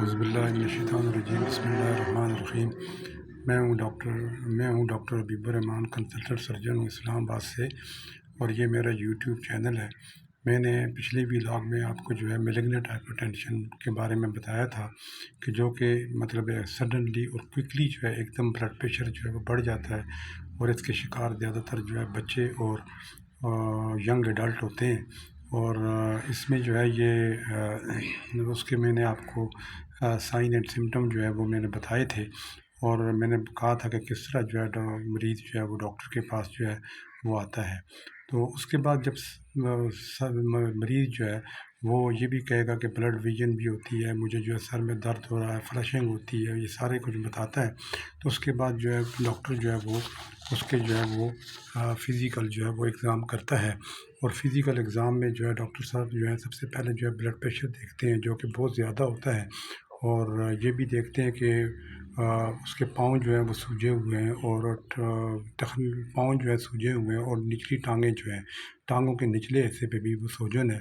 اعوذ باللہ من الشیطان الرجیم بسم اللہ الرحمن الرحیم۔ میں ہوں ڈاکٹر حبیب الرحمان، کنسلٹنٹ سرجن ہوں اسلام آباد سے، اور یہ میرا یوٹیوب چینل ہے۔ میں نے پچھلے ولاگ میں آپ کو میلیگننٹ ہائپر ٹینشن کے بارے میں بتایا تھا کہ جو کہ مطلب ہے سڈنلی اور کوئکلی ایک دم بلڈ پریشر وہ بڑھ جاتا ہے، اور اس کے شکار زیادہ تر بچے اور ینگ ایڈلٹ ہوتے ہیں۔ اور اس میں یہ اس کے میں نے آپ کو سائن اینڈ سمٹم وہ میں نے بتائے تھے، اور میں نے کہا تھا کہ کس طرح مریض وہ ڈاکٹر کے پاس وہ آتا ہے۔ تو اس کے بعد جب مریض وہ یہ بھی کہے گا کہ بلڈ ویژن بھی ہوتی ہے، مجھے سر میں درد ہو رہا ہے، فلشنگ ہوتی ہے، یہ سارے کچھ بتاتا ہے، تو اس کے بعد ڈاکٹر وہ اس کے وہ فزیکل وہ ایگزام کرتا ہے۔ اور فزیکل ایگزام میں ڈاکٹر صاحب سب سے پہلے بلڈ پریشر دیکھتے ہیں، جو کہ بہت زیادہ ہوتا ہے، اور یہ بھی دیکھتے ہیں کہ اس کے پاؤں وہ سوجے ہوئے ہیں، اور پاؤں سوجے ہوئے ہیں، اور نچلی ٹانگیں ٹانگوں کے نچلے حصے پہ بھی وہ سوجن ہے۔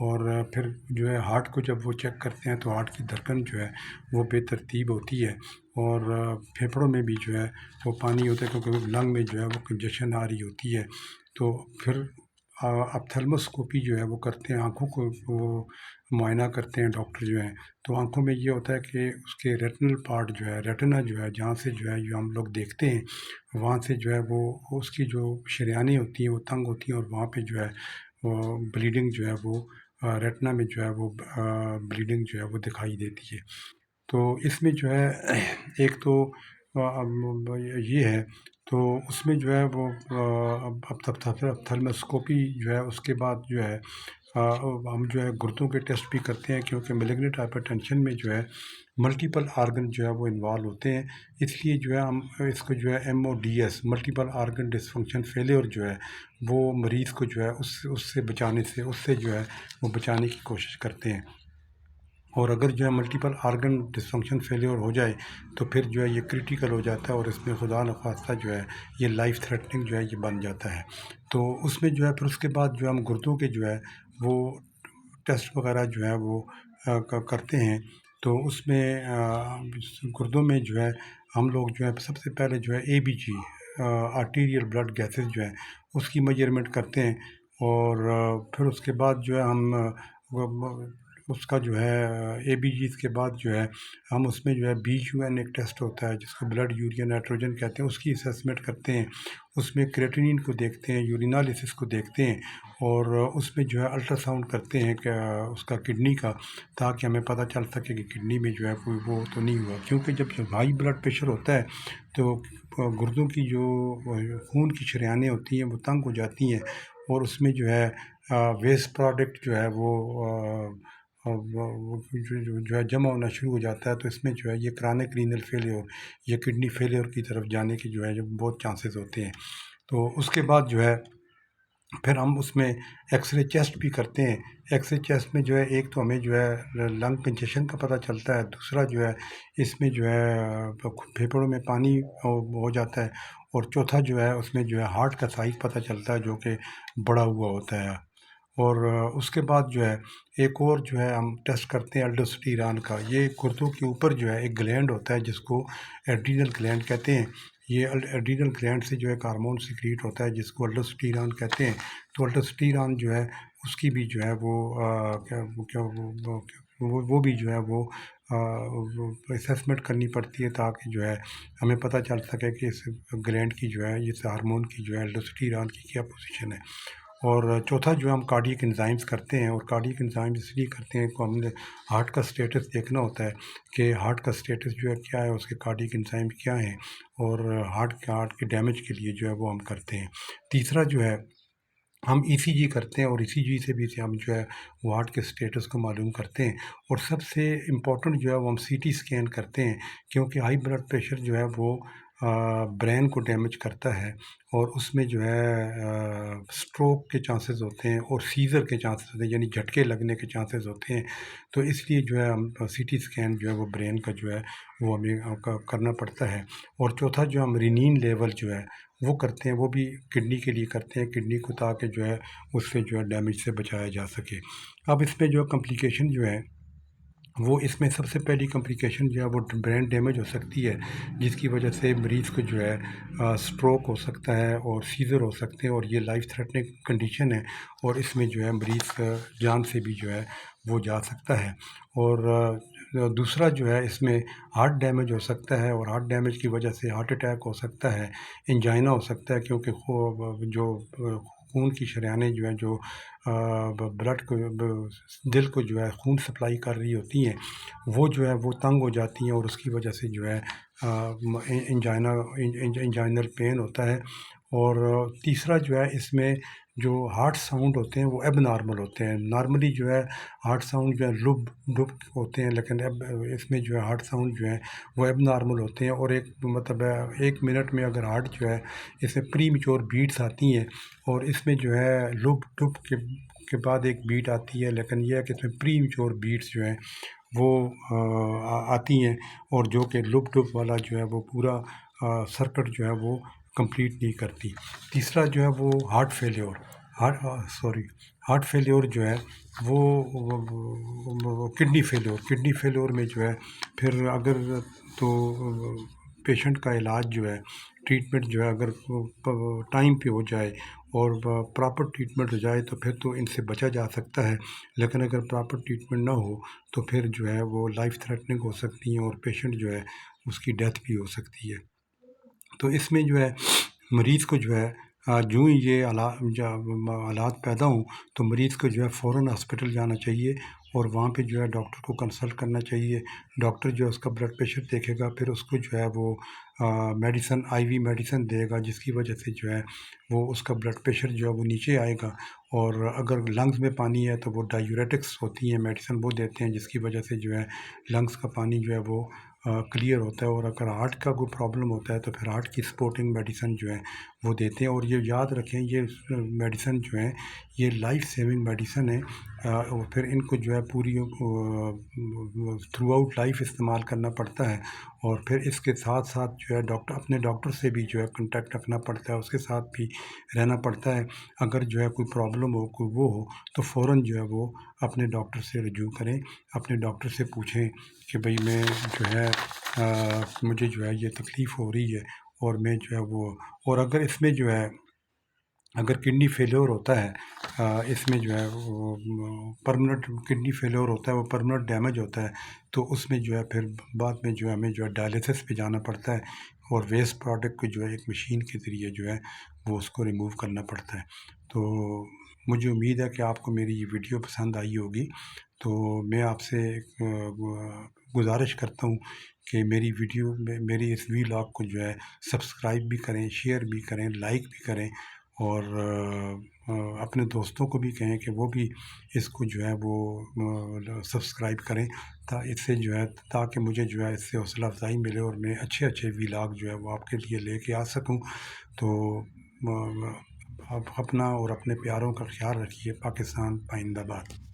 اور پھر ہارٹ کو جب وہ چیک کرتے ہیں تو ہارٹ کی دھڑکن وہ بے ترتیب ہوتی ہے، اور پھیپھڑوں میں بھی وہ پانی ہوتا ہے، کیونکہ لنگ میں وہ کنجیشن آ رہی ہوتی ہے۔ تو پھر اپتھلموسکوپی وہ کرتے ہیں، آنکھوں کو وہ معائنہ کرتے ہیں ڈاکٹر تو آنکھوں میں یہ ہوتا ہے کہ اس کے ریٹنل پارٹ ریٹنا جہاں سے ہم لوگ دیکھتے ہیں، وہاں سے وہ اس کی جو شریانیں ہوتی ہیں وہ تنگ ہوتی ہیں، اور وہاں پہ وہ بلیڈنگ وہ ریٹنا میں وہ بلیڈنگ وہ دکھائی دیتی ہے۔ تو اس میں ایک تو یہ ہے، تو اس میں وہ اپتھلموسکوپی اس کے بعد ہم گردوں کے ٹیسٹ بھی کرتے ہیں، کیونکہ میلیگننٹ ہائپر ٹینشن میں ملٹیپل آرگن وہ انوالو ہوتے ہیں۔ اس لیے ہم اس کو MODS multiple organ dysfunction failure وہ مریض کو اس سے بچانے سے وہ بچانے کی کوشش کرتے ہیں۔ اور اگر ملٹیپل آرگن ڈسفنکشن فیلئر ہو جائے تو پھر یہ کریٹیکل ہو جاتا ہے، اور اس میں خدا نخواستہ یہ لائف تھریٹننگ یہ بن جاتا ہے۔ تو اس میں پھر اس کے بعد ہم گردوں کے وہ ٹیسٹ وغیرہ وہ کرتے ہیں۔ تو اس میں گردوں میں ہم لوگ سب سے پہلے ABG آرٹیریل بلڈ گیسز اس کی میجرمنٹ کرتے ہیں، اور پھر اس کے بعد ہم اس کا ABGs کے بعد ہم اس میں BUN ایک ٹیسٹ ہوتا ہے جس کو بلڈ یوریا نائٹروجن کہتے ہیں، اس کی اسیسمنٹ کرتے ہیں۔ اس میں کریٹینین کو دیکھتے ہیں، یورینالیسس کو دیکھتے ہیں، اور اس میں الٹرا ساؤنڈ کرتے ہیں کہ اس کا کڈنی کا، تاکہ ہمیں پتہ چل سکے کہ کڈنی میں کوئی وہ تو نہیں ہوا، کیونکہ جب ہائی بلڈ پریشر ہوتا ہے تو گردوں کی جو خون کی شریانیں ہوتی ہیں وہ تنگ ہو جاتی ہیں، اور اس میں ویسٹ پروڈکٹ جمع ہونا شروع ہو جاتا ہے۔ تو اس میں یہ کرانک رینل فیلئر یا کڈنی فیلئر کی طرف جانے کے بہت چانسز ہوتے ہیں۔ تو اس کے بعد پھر ہم اس میں ایکس رے چیسٹ بھی کرتے ہیں۔ ایکس رے چیسٹ میں ایک تو ہمیں لنگ کنجیشن کا پتہ چلتا ہے، دوسرا اس میں پھیپھڑوں میں پانی ہو جاتا ہے، اور چوتھا اس میں ہارٹ کا سائز پتہ چلتا ہے، جو کہ بڑا ہوا ہوتا ہے۔ اور اس کے بعد ایک اور ہم ٹیسٹ کرتے ہیں الڈوسٹیران کا۔ یہ گردوں کے اوپر ایک گلینڈ ہوتا ہے جس کو ایڈرینل گلینڈ کہتے ہیں۔ یہ ایڈرینل گلینڈ سے ایک ہارمون سیکریٹ ہوتا ہے جس کو الڈوسٹیران کہتے ہیں۔ تو الڈوسٹیران اس کی بھی وہ بھی وہ اسیسمنٹ کرنی پڑتی ہے، تاکہ ہمیں پتہ چل سکے کہ اس گلینڈ کی اس ہارمون کی الڈوسٹیران کی کیا پوزیشن ہے۔ اور چوتھا ہم کارڈیک انزائمز کرتے ہیں، اور کارڈیک انزائمز اس لیے کرتے ہیں کہ ہم نے ہارٹ کا سٹیٹس دیکھنا ہوتا ہے کہ ہارٹ کا سٹیٹس کیا ہے، اس کے کارڈیک انزائم کیا ہیں، اور ہارٹ کے ڈیمیج کے لیے وہ ہم کرتے ہیں۔ تیسرا ہم ECG کرتے ہیں، اور ECG سے بھی ہم وہ ہارٹ کے سٹیٹس کو معلوم کرتے ہیں۔ اور سب سے امپورٹنٹ وہ ہم CT اسکین کرتے ہیں، کیونکہ ہائی بلڈ پریشر وہ برین کو ڈیمیج کرتا ہے، اور اس میں سٹروک کے چانسز ہوتے ہیں، اور سیزر کے چانسز ہوتے ہیں، یعنی جھٹکے لگنے کے چانسز ہوتے ہیں۔ تو اس لیے ہم CT اسکین وہ برین کا وہ ہمیں کرنا پڑتا ہے۔ اور چوتھا ہم رینین لیول وہ کرتے ہیں، وہ بھی کڈنی کے لیے کرتے ہیں، کڈنی کو، تاکہ اس سے ڈیمیج سے بچایا جا سکے۔ اب اس میں کمپلیکیشن وہ اس میں سب سے پہلی کمپلیکیشن جو ہے وہ برین ڈیمیج ہو سکتی ہے، جس کی وجہ سے مریض کو جو ہے اسٹروک ہو سکتا ہے اور سیزر ہو سکتے ہیں، اور یہ لائف تھریٹنگ کنڈیشن ہے، اور اس میں جو ہے مریض جان سے بھی جو ہے وہ جا سکتا ہے۔ اور دوسرا جو ہے اس میں ہارٹ ڈیمیج ہو سکتا ہے، اور ہارٹ ڈیمیج کی وجہ سے ہارٹ اٹیک ہو سکتا ہے، انجائنا ہو سکتا ہے، کیونکہ جو خون کی شریانیں جو ہیں جو بلڈ کو دل کو جو ہے خون سپلائی کر رہی ہوتی ہیں، وہ جو ہے وہ تنگ ہو جاتی ہیں، اور اس کی وجہ سے جو ہے انجائنل پین ہوتا ہے۔ اور تیسرا جو ہے اس میں جو ہارٹ ساؤنڈ ہوتے ہیں وہ ایب نارمل ہوتے ہیں۔ نارملی جو ہے ہارٹ ساؤنڈ جو ہے لب ڈب ہوتے ہیں، لیکن اب اس میں جو ہے ہارٹ ساؤنڈ جو ہے وہ ایب نارمل ہوتے ہیں، اور ایک مطلب 1 منٹ میں اگر ہارٹ جو ہے اس میں پری میچور بیٹس آتی ہیں، اور اس میں جو ہے لب ڈب کے بعد ایک بیٹ آتی ہے، لیکن یہ ہے کہ اس میں پری میچور بیٹس جو ہیں وہ آتی ہیں، اور جو کہ لب ڈب والا جو ہے وہ پورا سرکٹ جو ہے وہ کمپلیٹ نہیں کرتی۔ تیسرا جو ہے وہ ہارٹ فیلیور، ہارٹ فیلیور جو ہے وہ کڈنی فیلیور میں جو ہے پھر اگر تو پیشنٹ کا علاج جو ہے ٹریٹمنٹ جو ہے اگر ٹائم پہ ہو جائے اور پراپر ٹریٹمنٹ ہو جائے تو پھر تو ان سے بچا جا سکتا ہے، لیکن اگر پراپر ٹریٹمنٹ نہ ہو تو پھر جو ہے وہ لائف تھریٹننگ ہو سکتی ہیں، اور پیشنٹ جو ہے اس کی ڈیتھ بھی ہو سکتی ہے۔ تو اس میں جو ہے مریض کو جو ہے جو ہی یہ حالات پیدا ہوں تو مریض کو جو ہے فوراً ہاسپٹل جانا چاہیے، اور وہاں پہ جو ہے ڈاکٹر کو کنسلٹ کرنا چاہیے۔ ڈاکٹر جو ہے اس کا بلڈ پریشر دیکھے گا، پھر اس کو جو ہے وہ میڈیسن آئی وی میڈیسن دے گا، جس کی وجہ سے جو ہے وہ اس کا بلڈ پریشر جو ہے وہ نیچے آئے گا۔ اور اگر لنگز میں پانی ہے تو وہ ڈائیوریٹکس ہوتی ہیں میڈیسن وہ دیتے ہیں، جس کی وجہ سے جو ہے لنگز کا پانی جو ہے وہ کلیئر ہوتا ہے۔ اور اگر ہارٹ کا کوئی پرابلم ہوتا ہے تو پھر ہارٹ کی سپورٹنگ میڈیسن جو ہے وہ دیتے ہیں۔ اور یہ یاد رکھیں یہ میڈیسن جو ہیں یہ لائف سیونگ میڈیسن ہے، اور پھر ان کو جو ہے پوری تھرو آؤٹ لائف استعمال کرنا پڑتا ہے، اور پھر اس کے ساتھ ساتھ جو ہے اپنے ڈاکٹر سے بھی جو ہے کنٹیکٹ رکھنا پڑتا ہے، اس کے ساتھ بھی رہنا پڑتا ہے۔ اگر جو ہے کوئی پرابلم ہو کوئی وہ ہو تو فوراً جو ہے وہ اپنے ڈاکٹر سے رجوع کریں، اپنے ڈاکٹر سے پوچھیں کہ بھئی میں جو ہے مجھے جو ہے یہ تکلیف ہو رہی ہے، اور میں جو ہے وہ، اور اگر اس میں جو ہے اگر کڈنی فیلیور ہوتا ہے اس میں جو ہے پرمنٹ کڈنی فیلیور ہوتا ہے، وہ پرمنٹ ڈیمیج ہوتا ہے، تو اس میں جو ہے پھر بعد میں جو ہے ہمیں جو ہے ڈائلیسس پہ جانا پڑتا ہے، اور ویسٹ پروڈکٹ کو جو ہے ایک مشین کے ذریعے جو ہے وہ اس کو ریموو کرنا پڑتا ہے۔ تو مجھے امید ہے کہ آپ کو میری یہ ویڈیو پسند آئی ہوگی، تو میں آپ سے گزارش کرتا ہوں کہ میری ویڈیو میں میری اس ویلاگ کو جو ہے سبسکرائب بھی کریں، شیئر بھی کریں، لائک بھی کریں، اور اپنے دوستوں کو بھی کہیں کہ وہ بھی اس کو جو ہے وہ سبسکرائب کریں، اس سے جو ہے تاکہ مجھے جو ہے اس سے حوصلہ افزائی ملے، اور میں اچھے ویلاگ جو ہے وہ آپ کے لیے لے کے آ سکوں۔ تو آپ اپنا اور اپنے پیاروں کا خیال رکھیے۔ پاکستان پائندہ باد۔